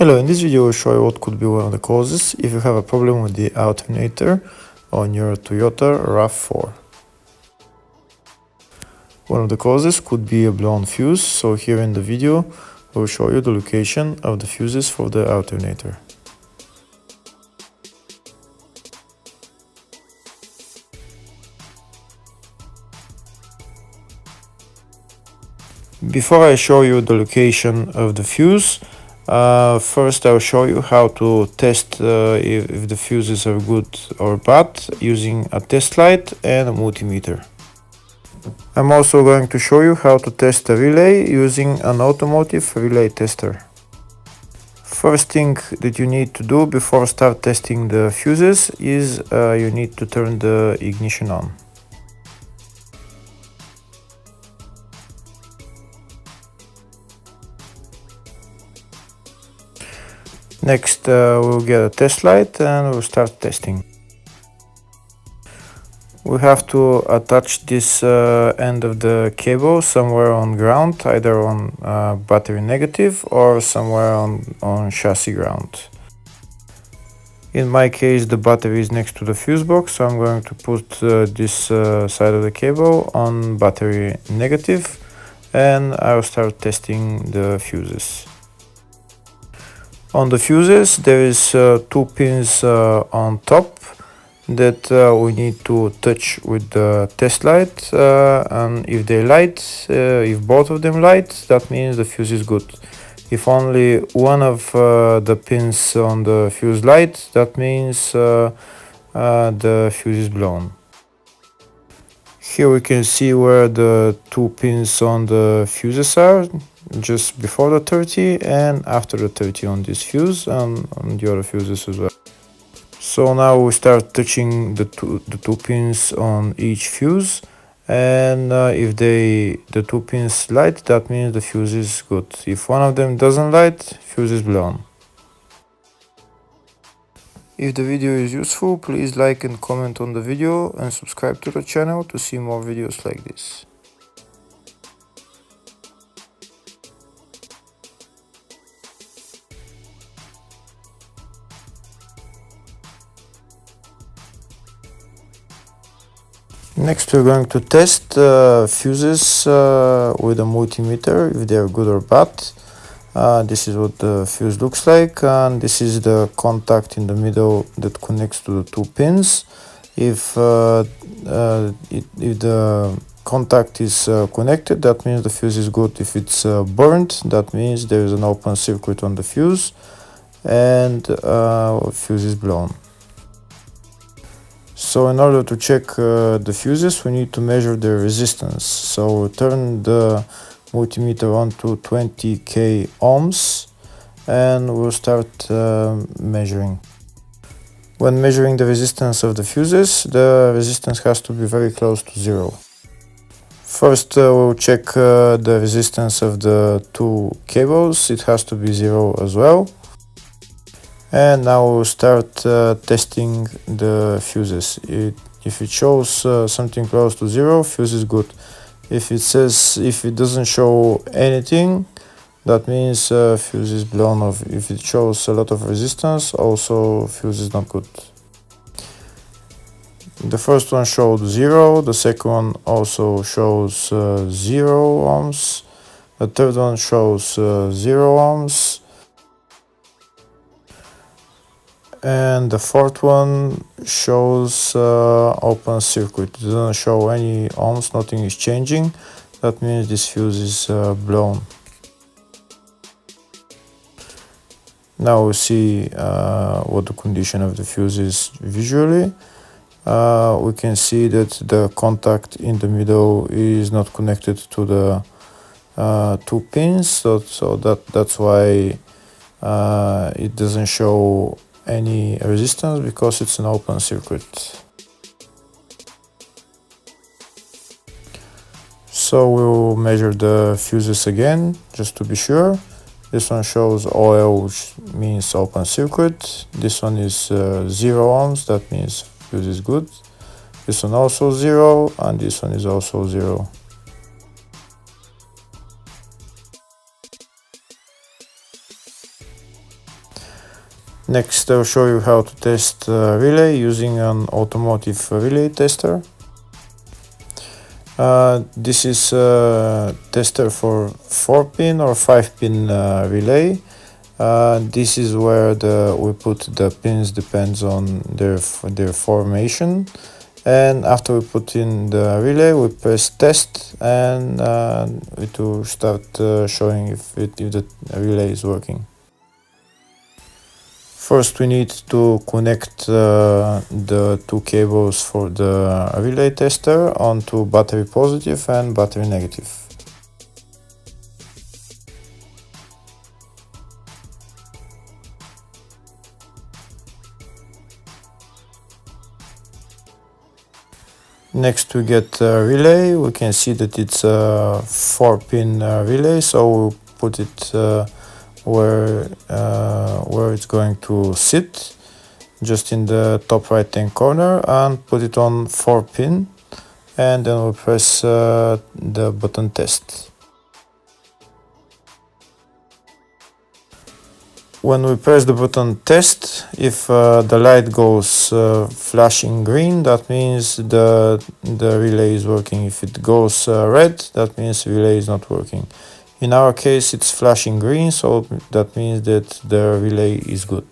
Hello, in this video I will show you what could be one of the causes if you have a problem with the alternator on your Toyota RAV4. One of the causes could be a blown fuse, so here in the video I will show you the location of the fuses for the alternator. Before I show you the location of the fuse, first I'll show you how to test if the fuses are good or bad using a test light and a multimeter. I'm also going to show you how to test a relay using an automotive relay tester. First thing that you need to do before start testing the fuses is you need to turn the ignition on. Next we'll get a test light and we'll start testing. We have to attach this end of the cable somewhere on ground, either on battery negative or somewhere on chassis ground. In my case the battery is next to the fuse box, so I'm going to put this side of the cable on battery negative and I'll start testing the fuses. On the fuses there is two pins on top that we need to touch with the test light, and if they light, if both of them light, that means the fuse is good. If only one of the pins on the fuse light, that means the fuse is blown. Here we can see where the two pins on the fuses are, just before the 30 and after the 30 on this fuse and on the other fuses as well. So now we start touching the two pins on each fuse, and if the two pins light, that means the fuse is good. If one of them doesn't light, fuse is blown. If the video is useful, please like and comment on the video and subscribe to the channel to see more videos like this. Next we're going to test fuses with a multimeter, if they are good or bad. This is what the fuse looks like, and this is the contact in the middle that connects to the two pins. If the contact is connected, that means the fuse is good. If it's burnt, that means there is an open circuit on the fuse and fuse is blown. So in order to check the fuses, we need to measure the resistance. So turn the multimeter on to 20k ohms and we'll start measuring. When measuring the resistance of the fuses, the resistance has to be very close to zero. First we'll check the resistance of the two cables. It has to be zero as well. And now we'll start testing the fuses. If it shows something close to zero, fuse is good. If it doesn't show anything, that means fuse is blown off. If it shows a lot of resistance, also fuse is not good. The first one showed 0, the second one also shows 0 ohms, the third one shows 0 ohms, and the fourth one shows open circuit. It doesn't show any ohms, nothing is changing. That means this fuse is blown. Now we see what the condition of the fuse is visually. We can see that the contact in the middle is not connected to the two pins, so that's why it doesn't show any resistance, because it's an open circuit. So we'll measure the fuses again just to be sure. This one shows OL, which means open circuit. This one is 0 ohms, that means fuse is good. This one also 0, and this one is also 0. Next, I'll show you how to test relay using an automotive relay tester. This is a tester for 4-pin or 5-pin relay. This is where we put the pins, depends on their formation. And after we put in the relay, we press test, and it will start showing if the relay is working. First, we need to connect the two cables for the relay tester onto battery positive and battery negative. Next, we get a relay. We can see that it's a 4-pin relay, so we'll put it where it's going to sit, just in the top right hand corner, and put it on 4-pin, and then we'll press the button test. When we press the button test, if the light goes flashing green, that means the relay is working. If it goes red, that means the relay is not working. In our case, it's flashing green, so that means that the relay is good.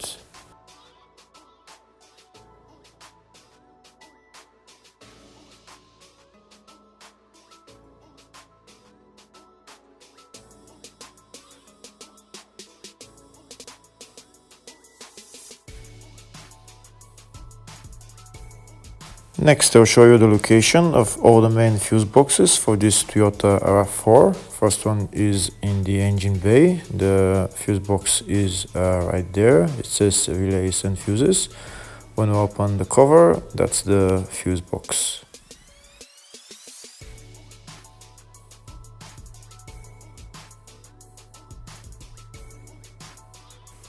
Next, I'll show you the location of all the main fuse boxes for this Toyota RAV4. First one is in the engine bay. The fuse box is right there. It says relays and fuses. When we open the cover, that's the fuse box.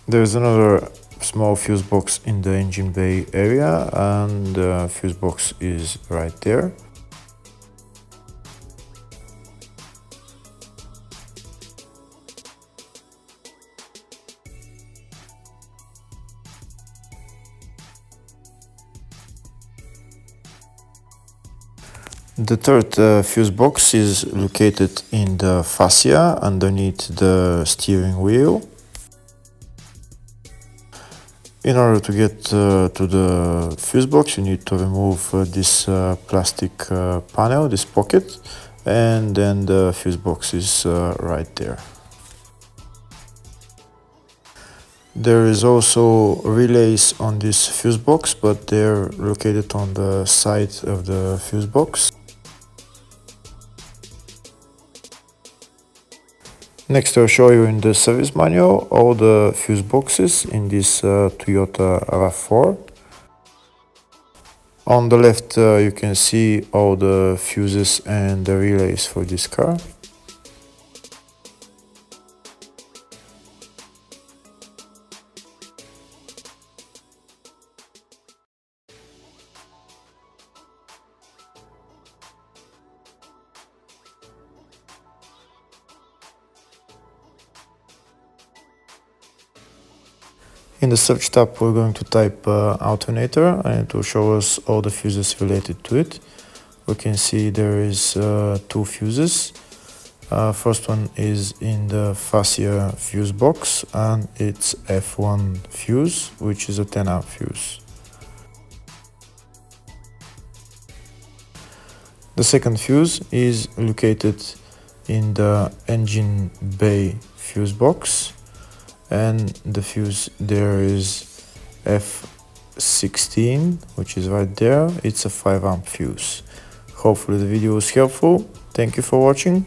There's another small fuse box in the engine bay area, and the fuse box is right there. The third fuse box is located in the fascia underneath the steering wheel. In order to get to the fuse box, you need to remove this plastic panel, this pocket, and then the fuse box is right there. There is also relays on this fuse box, but they're located on the side of the fuse box. Next, I'll show you in the service manual all the fuse boxes in this Toyota RAV4. On the left, you can see all the fuses and the relays for this car. In the search tab, we're going to type alternator, and it will show us all the fuses related to it. We can see there is two fuses. First one is in the fascia fuse box, and it's F1 fuse, which is a 10 amp fuse. The second fuse is located in the engine bay fuse box, and the fuse there is F16, which is right there. It's a 5 amp fuse. Hopefully the video was helpful. Thank you for watching.